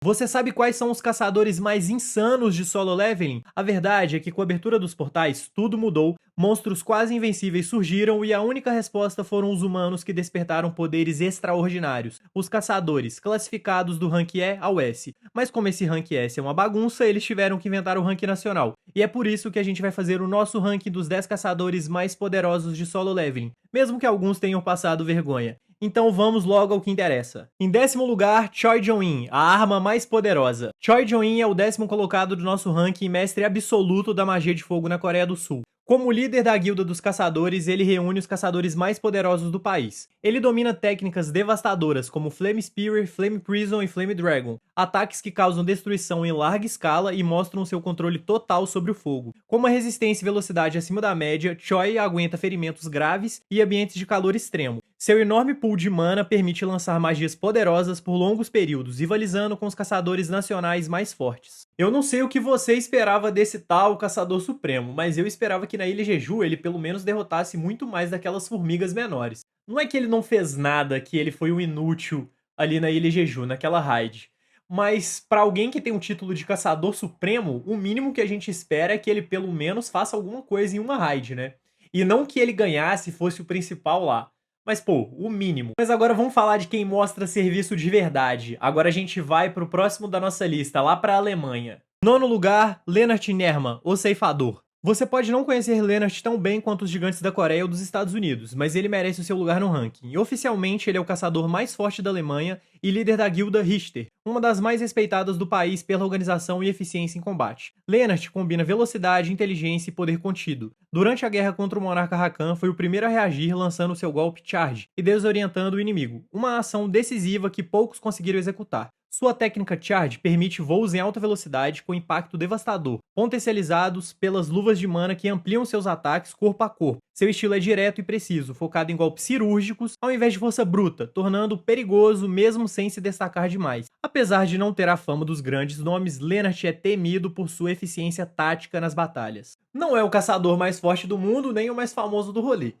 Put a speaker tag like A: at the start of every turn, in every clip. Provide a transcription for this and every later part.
A: Você sabe quais são os caçadores mais insanos de solo leveling? A verdade é que com a abertura dos portais, tudo mudou, monstros quase invencíveis surgiram e a única resposta foram os humanos que despertaram poderes extraordinários. Os caçadores, classificados do rank E ao S. Mas como esse rank S é uma bagunça, eles tiveram que inventar o rank nacional. E é por isso que a gente vai fazer o nosso ranking dos 10 caçadores mais poderosos de solo leveling, mesmo que alguns tenham passado vergonha. Então vamos logo ao que interessa. Em 10º lugar, Choi Jong-in, a arma mais poderosa. Choi Jong-in é o 10º colocado do nosso ranking mestre absoluto da magia de fogo na Coreia do Sul. Como líder da guilda dos caçadores, ele reúne os caçadores mais poderosos do país. Ele domina técnicas devastadoras como Flame Spear, Flame Prison e Flame Dragon, ataques que causam destruição em larga escala e mostram seu controle total sobre o fogo. Com uma resistência e velocidade acima da média, Choi aguenta ferimentos graves e ambientes de calor extremo. Seu enorme pool de mana permite lançar magias poderosas por longos períodos, rivalizando com os caçadores nacionais mais fortes. Eu não sei o que você esperava desse tal Caçador Supremo, mas eu esperava que na Ilha Jeju ele pelo menos derrotasse muito mais daquelas formigas menores. Não é que ele não fez nada, que ele foi um inútil ali na Ilha Jeju, naquela raid. Mas pra alguém que tem um título de Caçador Supremo, o mínimo que a gente espera é que ele pelo menos faça alguma coisa em uma raid, né? E não que ele ganhasse e fosse o principal lá. Mas, pô, o mínimo. Mas agora vamos falar de quem mostra serviço de verdade. Agora a gente vai pro próximo da nossa lista, lá pra Alemanha. 9º lugar, Lennart Nerman, o ceifador. Você pode não conhecer Lennart tão bem quanto os gigantes da Coreia ou dos Estados Unidos, mas ele merece o seu lugar no ranking. E oficialmente ele é o caçador mais forte da Alemanha e líder da guilda Richter, uma das mais respeitadas do país pela organização e eficiência em combate. Lennart combina velocidade, inteligência e poder contido. Durante a guerra contra o monarca Rakan, foi o primeiro a reagir lançando seu golpe Charge e desorientando o inimigo, uma ação decisiva que poucos conseguiram executar. Sua técnica Charge permite voos em alta velocidade com impacto devastador, potencializados pelas luvas de mana que ampliam seus ataques corpo a corpo. Seu estilo é direto e preciso, focado em golpes cirúrgicos, ao invés de força bruta, tornando-o perigoso mesmo sem se destacar demais. Apesar de não ter a fama dos grandes nomes, Lennart é temido por sua eficiência tática nas batalhas. Não é o caçador mais forte do mundo, nem o mais famoso do rolê.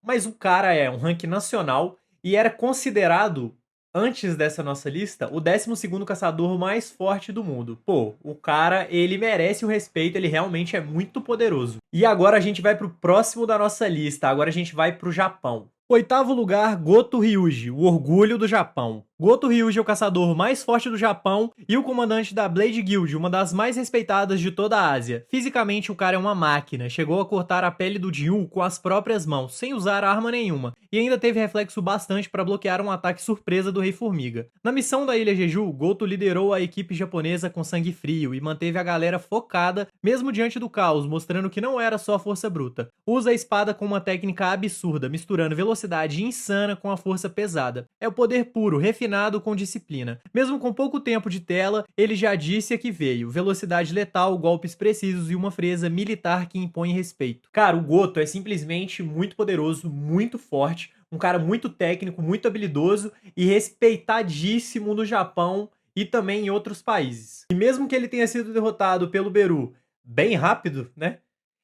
A: Mas o cara é um ranking nacional e era considerado, antes dessa nossa lista, o 12º caçador mais forte do mundo. Pô, o cara, ele merece o respeito, ele realmente é muito poderoso. E agora a gente vai pro próximo da nossa lista, agora a gente vai pro Japão. 8º lugar, Goto Ryuji, o orgulho do Japão. Goto Ryuji é o caçador mais forte do Japão e o comandante da Blade Guild, uma das mais respeitadas de toda a Ásia. Fisicamente, o cara é uma máquina, chegou a cortar a pele do Jin com as próprias mãos, sem usar arma nenhuma, e ainda teve reflexo bastante para bloquear um ataque surpresa do Rei Formiga. Na missão da Ilha Jeju, Goto liderou a equipe japonesa com sangue frio e manteve a galera focada, mesmo diante do caos, mostrando que não era só força bruta. Usa a espada com uma técnica absurda, misturando velocidade insana com a força pesada. É o poder puro, refinado com disciplina. Mesmo com pouco tempo de tela, ele já disse a que veio. Velocidade letal, golpes precisos e uma frieza militar que impõe respeito. Cara, o Goto é simplesmente muito poderoso, muito forte, um cara muito técnico, muito habilidoso e respeitadíssimo no Japão e também em outros países. E mesmo que ele tenha sido derrotado pelo Beru bem rápido, né?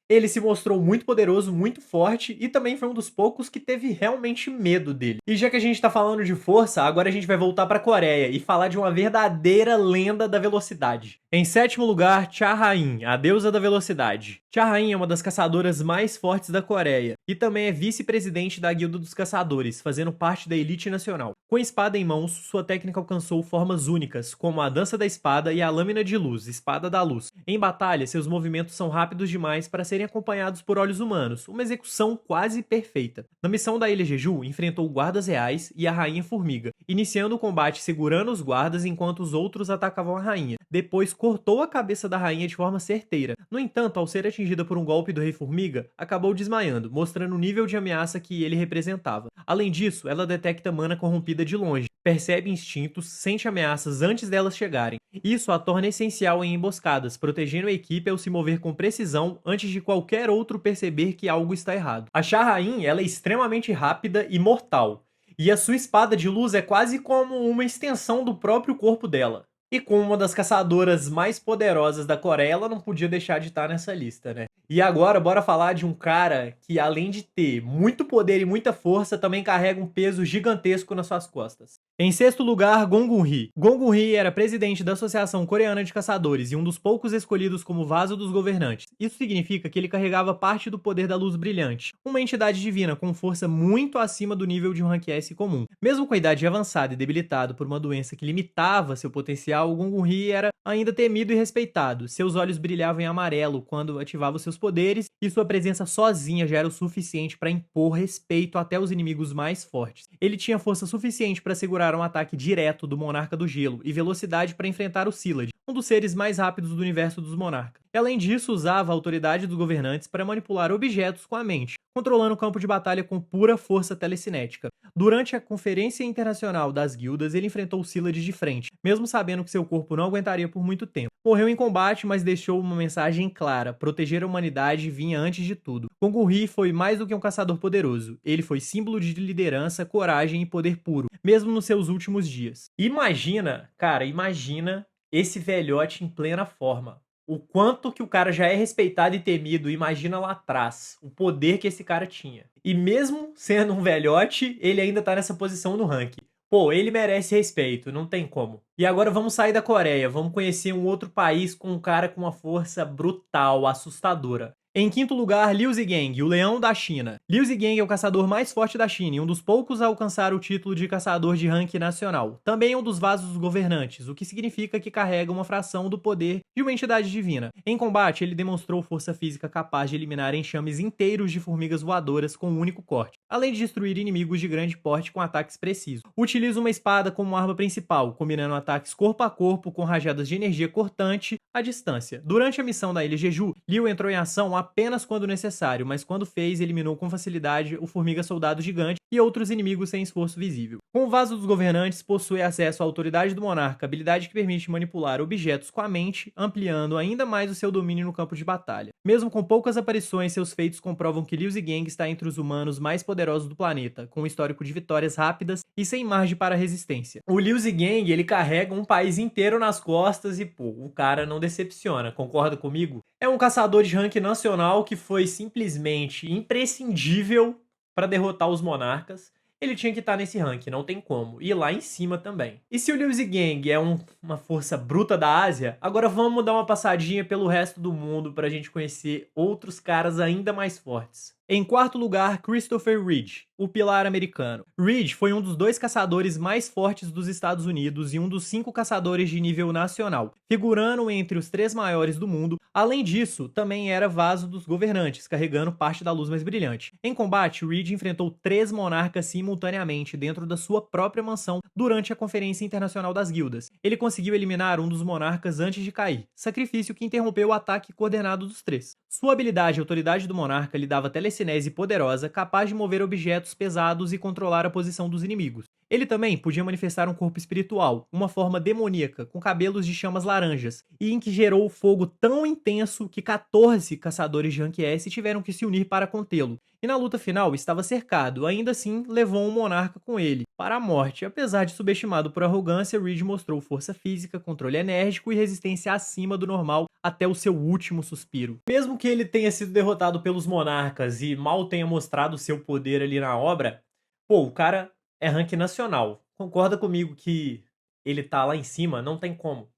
A: Ele se mostrou muito poderoso, muito forte e também foi um dos poucos que teve realmente medo dele. E já que a gente tá falando de força, agora a gente vai voltar pra Coreia e falar de uma verdadeira lenda da velocidade. Em 7º lugar, Cha Ha-in, a deusa da velocidade. Cha Ha-in é uma das caçadoras mais fortes da Coreia e também é vice-presidente da Guilda dos Caçadores, fazendo parte da elite nacional. Com a espada em mãos, sua técnica alcançou formas únicas, como a dança da espada e a lâmina de luz, espada da luz. Em batalha, seus movimentos são rápidos demais para serem acompanhados por olhos humanos, uma execução quase perfeita. Na missão da Ilha Jeju, enfrentou guardas reais e a Rainha Formiga, iniciando o combate segurando os guardas enquanto os outros atacavam a rainha. Depois cortou a cabeça da rainha de forma certeira. No entanto, ao ser atingida por um golpe do Rei Formiga, acabou desmaiando, mostrando o nível de ameaça que ele representava. Além disso, ela detecta mana corrompida de longe, percebe instintos, sente ameaças antes delas chegarem. Isso a torna essencial em emboscadas, protegendo a equipe ao se mover com precisão antes de qualquer outro perceber que algo está errado. A Cha Ha-in, ela é extremamente rápida e mortal, e a sua espada de luz é quase como uma extensão do próprio corpo dela. E como uma das caçadoras mais poderosas da Coreia, ela não podia deixar de estar nessa lista, né? E agora, bora falar de um cara que, além de ter muito poder e muita força, também carrega um peso gigantesco nas suas costas. Em sexto lugar, Gong Gun-hee. Gong Gun-hee era presidente da Associação Coreana de Caçadores e um dos poucos escolhidos como vaso dos governantes. Isso significa que ele carregava parte do poder da luz brilhante, uma entidade divina com força muito acima do nível de um Rank S comum. Mesmo com a idade avançada e debilitado por uma doença que limitava seu potencial, o Gong Gun-hee era ainda temido e respeitado. Seus olhos brilhavam em amarelo quando ativava seus poderes, e sua presença sozinha já era o suficiente para impor respeito até os inimigos mais fortes. Ele tinha força suficiente para segurar um ataque direto do Monarca do Gelo e velocidade para enfrentar o Scyllad, um dos seres mais rápidos do universo dos Monarcas. E além disso, usava a autoridade dos governantes para manipular objetos com a mente, controlando o campo de batalha com pura força telecinética. Durante a Conferência Internacional das Guildas, ele enfrentou o Scyllad de frente, mesmo sabendo que seu corpo não aguentaria por muito tempo. Morreu em combate, mas deixou uma mensagem clara: proteger a humanidade vinha antes de tudo. Gong Gun-hee foi mais do que um caçador poderoso. Ele foi símbolo de liderança, coragem e poder puro, mesmo nos seus últimos dias. Imagina, cara, imagina esse velhote em plena forma. O quanto que o cara já é respeitado e temido, imagina lá atrás, o poder que esse cara tinha. E mesmo sendo um velhote, ele ainda tá nessa posição no ranking. Pô, ele merece respeito, não tem como. E agora vamos sair da Coreia, vamos conhecer um outro país com um cara com uma força brutal, assustadora. Em quinto lugar, Liu Zhigang, o leão da China. Liu Zhigang é o caçador mais forte da China e um dos poucos a alcançar o título de caçador de ranking nacional. Também é um dos vasos governantes, o que significa que carrega uma fração do poder de uma entidade divina. Em combate, ele demonstrou força física capaz de eliminar enxames inteiros de formigas voadoras com um único corte, além de destruir inimigos de grande porte com ataques precisos. Utiliza uma espada como arma principal, combinando ataques corpo a corpo com rajadas de energia cortante à distância. Durante a missão da Ilha Jeju, Liu entrou em ação apenas quando necessário, mas quando fez, eliminou com facilidade o Formiga Soldado Gigante e outros inimigos sem esforço visível. Com o Vaso dos Governantes, possui acesso à autoridade do monarca, habilidade que permite manipular objetos com a mente, ampliando ainda mais o seu domínio no campo de batalha. Mesmo com poucas aparições, seus feitos comprovam que Liu Zhigang está entre os humanos mais poderosos do planeta, com um histórico de vitórias rápidas e sem margem para resistência. O Liu Zhigang, ele carrega um país inteiro nas costas e, pô, o cara não decepciona, concorda comigo? É um caçador de ranking nacional que foi simplesmente imprescindível para derrotar os monarcas. Ele tinha que estar nesse ranking, não tem como. E lá em cima também. E se o Liu Zhigang é uma força bruta da Ásia, agora vamos dar uma passadinha pelo resto do mundo pra gente conhecer outros caras ainda mais fortes. Em quarto lugar, Christopher Reed, o pilar americano. Reed foi um dos 2 caçadores mais fortes dos Estados Unidos e um dos 5 caçadores de nível nacional, figurando entre os 3 maiores do mundo. Além disso, também era vaso dos governantes, carregando parte da luz mais brilhante. Em combate, Reed enfrentou 3 monarcas simultaneamente dentro da sua própria mansão durante a Conferência Internacional das Guildas. Ele conseguiu eliminar um dos monarcas antes de cair, sacrifício que interrompeu o ataque coordenado dos 3. Sua habilidade e autoridade do monarca lhe dava telecinese poderosa, capaz de mover objetos pesados e controlar a posição dos inimigos. Ele também podia manifestar um corpo espiritual, uma forma demoníaca, com cabelos de chamas laranjas, e em que gerou fogo tão intenso que 14 caçadores de Rank S tiveram que se unir para contê-lo. E na luta final estava cercado, ainda assim levou um monarca com ele para a morte. Apesar de subestimado por arrogância, Reed mostrou força física, controle enérgico e resistência acima do normal até o seu último suspiro. Mesmo que ele tenha sido derrotado pelos monarcas e mal tenha mostrado seu poder ali na obra, pô, o cara é ranking nacional. Concorda comigo que ele tá lá em cima? Não tem como.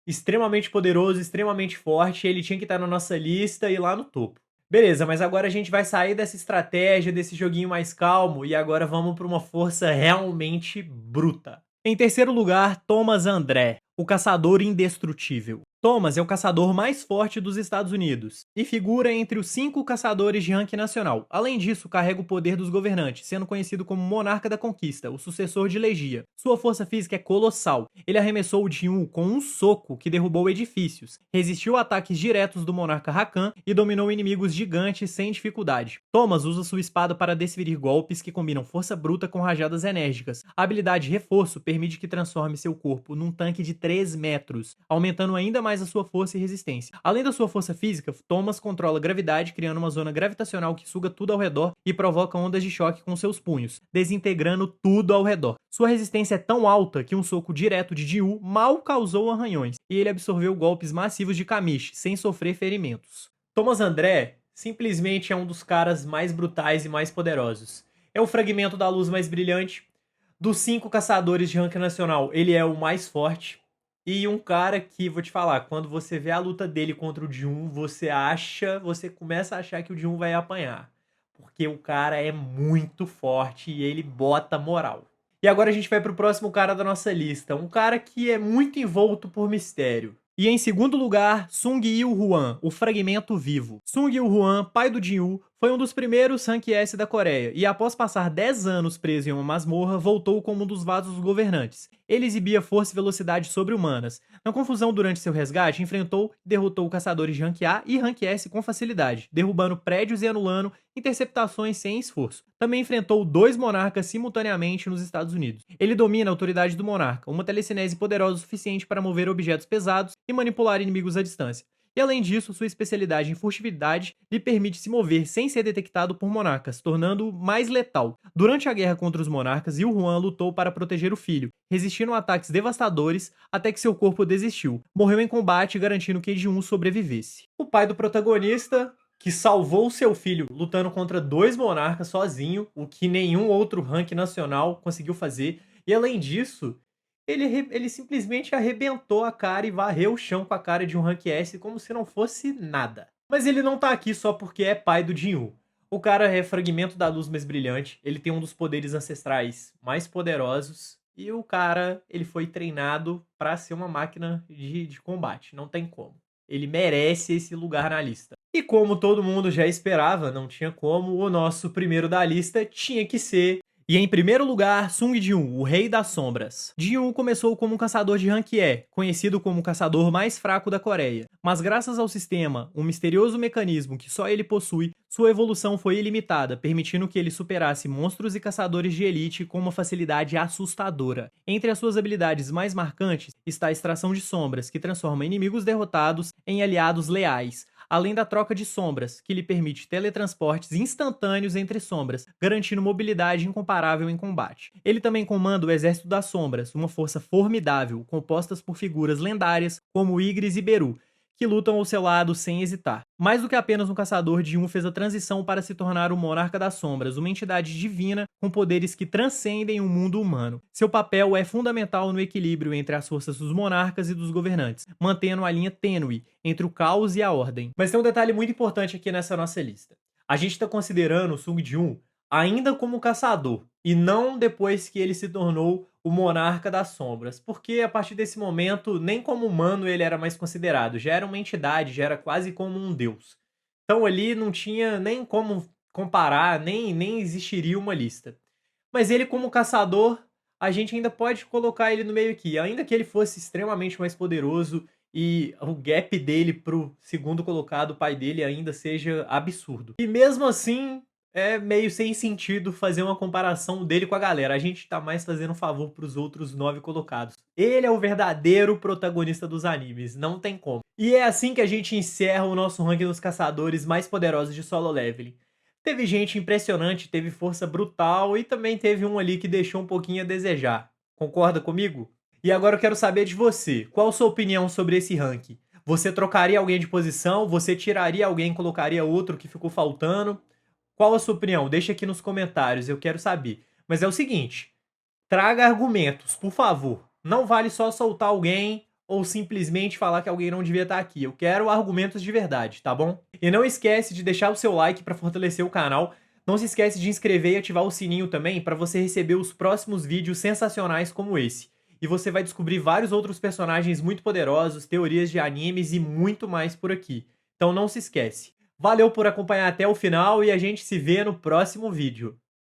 A: Extremamente poderoso, extremamente forte, ele tinha que estar na nossa lista e lá no topo. Beleza, mas agora a gente vai sair dessa estratégia, desse joguinho mais calmo, e agora vamos para uma força realmente bruta. Em terceiro lugar, Thomas André, o caçador indestrutível. Thomas é o caçador mais forte dos Estados Unidos e figura entre os 5 caçadores de ranking nacional. Além disso, carrega o poder dos governantes, sendo conhecido como Monarca da Conquista, o sucessor de Legia. Sua força física é colossal. Ele arremessou o Jin-Woo com um soco que derrubou edifícios, resistiu a ataques diretos do Monarca Rakan e dominou inimigos gigantes sem dificuldade. Thomas usa sua espada para desferir golpes que combinam força bruta com rajadas enérgicas. A habilidade Reforço permite que transforme seu corpo num tanque de 3 metros, aumentando ainda mais mais a sua força e resistência. Além da sua força física, Thomas controla a gravidade, criando uma zona gravitacional que suga tudo ao redor e provoca ondas de choque com seus punhos, desintegrando tudo ao redor. Sua resistência é tão alta que um soco direto de Ji-Woo mal causou arranhões, e ele absorveu golpes massivos de Kamish, sem sofrer ferimentos. Thomas André simplesmente é um dos caras mais brutais e mais poderosos. É o fragmento da luz mais brilhante. Dos 5 caçadores de ranking nacional, ele é o mais forte. E um cara que, vou te falar, quando você vê a luta dele contra o Ji-Woo, você começa a achar que o Ji-Woo vai apanhar. Porque o cara é muito forte e ele bota moral. E agora a gente vai pro próximo cara da nossa lista. Um cara que é muito envolto por mistério. E em segundo lugar, Sung Il-Huan, o fragmento vivo. Sung Il-Huan, pai do Ji-Woo, foi um dos primeiros Rank S da Coreia, e após passar 10 anos preso em uma masmorra, voltou como um dos vasos governantes. Ele exibia força e velocidade sobre-humanas. Na confusão durante seu resgate, enfrentou e derrotou caçadores de Rank A e Rank S com facilidade, derrubando prédios e anulando interceptações sem esforço. Também enfrentou 2 monarcas simultaneamente nos Estados Unidos. Ele domina a autoridade do monarca, uma telecinese poderosa o suficiente para mover objetos pesados e manipular inimigos à distância. E além disso, sua especialidade em furtividade lhe permite se mover sem ser detectado por monarcas, tornando-o mais letal. Durante a guerra contra os monarcas, Il-Huan lutou para proteger o filho, resistindo a ataques devastadores até que seu corpo desistiu. Morreu em combate, garantindo que Ji-Woo sobrevivesse. O pai do protagonista, que salvou seu filho lutando contra 2 monarcas sozinho, o que nenhum outro rank nacional conseguiu fazer. E além disso, ele simplesmente arrebentou a cara e varreu o chão com a cara de um Rank S como se não fosse nada. Mas ele não tá aqui só porque é pai do Ji-Woo. O cara é fragmento da luz mais brilhante, ele tem um dos poderes ancestrais mais poderosos, e o cara, ele foi treinado pra ser uma máquina de combate, não tem como. Ele merece esse lugar na lista. E como todo mundo já esperava, não tinha como, o nosso primeiro da lista tinha que ser... E em primeiro lugar, Sung Ji-Woo, o Rei das Sombras. Ji-Woo começou como um caçador de Rank E, conhecido como o caçador mais fraco da Coreia. Mas graças ao sistema, um misterioso mecanismo que só ele possui, sua evolução foi ilimitada, permitindo que ele superasse monstros e caçadores de elite com uma facilidade assustadora. Entre as suas habilidades mais marcantes está a extração de sombras, que transforma inimigos derrotados em aliados leais, além da troca de sombras, que lhe permite teletransportes instantâneos entre sombras, garantindo mobilidade incomparável em combate. Ele também comanda o Exército das Sombras, uma força formidável, composta por figuras lendárias como Ygritte e Beru, que lutam ao seu lado sem hesitar. Mais do que apenas um caçador, Ji-Woo fez a transição para se tornar o Monarca das Sombras, uma entidade divina com poderes que transcendem o mundo humano. Seu papel é fundamental no equilíbrio entre as forças dos monarcas e dos governantes, mantendo a linha tênue entre o caos e a ordem. Mas tem um detalhe muito importante aqui nessa nossa lista. A gente está considerando o Sung Ji-Woo ainda como caçador, e não depois que ele se tornou o Monarca das Sombras, porque a partir desse momento, nem como humano ele era mais considerado, já era uma entidade, já era quase como um deus. Então ali não tinha nem como comparar, nem existiria uma lista. Mas ele como caçador, a gente ainda pode colocar ele no meio aqui, ainda que ele fosse extremamente mais poderoso e o gap dele pro segundo colocado, o pai dele, ainda seja absurdo. E mesmo assim, é meio sem sentido fazer uma comparação dele com a galera. A gente tá mais fazendo um favor pros outros 9 colocados. Ele é o verdadeiro protagonista dos animes, não tem como. E é assim que a gente encerra o nosso ranking dos caçadores mais poderosos de Solo Leveling. Teve gente impressionante, teve força brutal e também teve um ali que deixou um pouquinho a desejar. Concorda comigo? E agora eu quero saber de você. Qual a sua opinião sobre esse ranking? Você trocaria alguém de posição? Você tiraria alguém e colocaria outro que ficou faltando? Qual a sua opinião? Deixa aqui nos comentários, eu quero saber. Mas é o seguinte, traga argumentos, por favor. Não vale só soltar alguém ou simplesmente falar que alguém não devia estar aqui. Eu quero argumentos de verdade, tá bom? E não esquece de deixar o seu like para fortalecer o canal. Não se esquece de inscrever e ativar o sininho também para você receber os próximos vídeos sensacionais como esse. E você vai descobrir vários outros personagens muito poderosos, teorias de animes e muito mais por aqui. Então não se esquece. Valeu por acompanhar até o final e a gente se vê no próximo vídeo.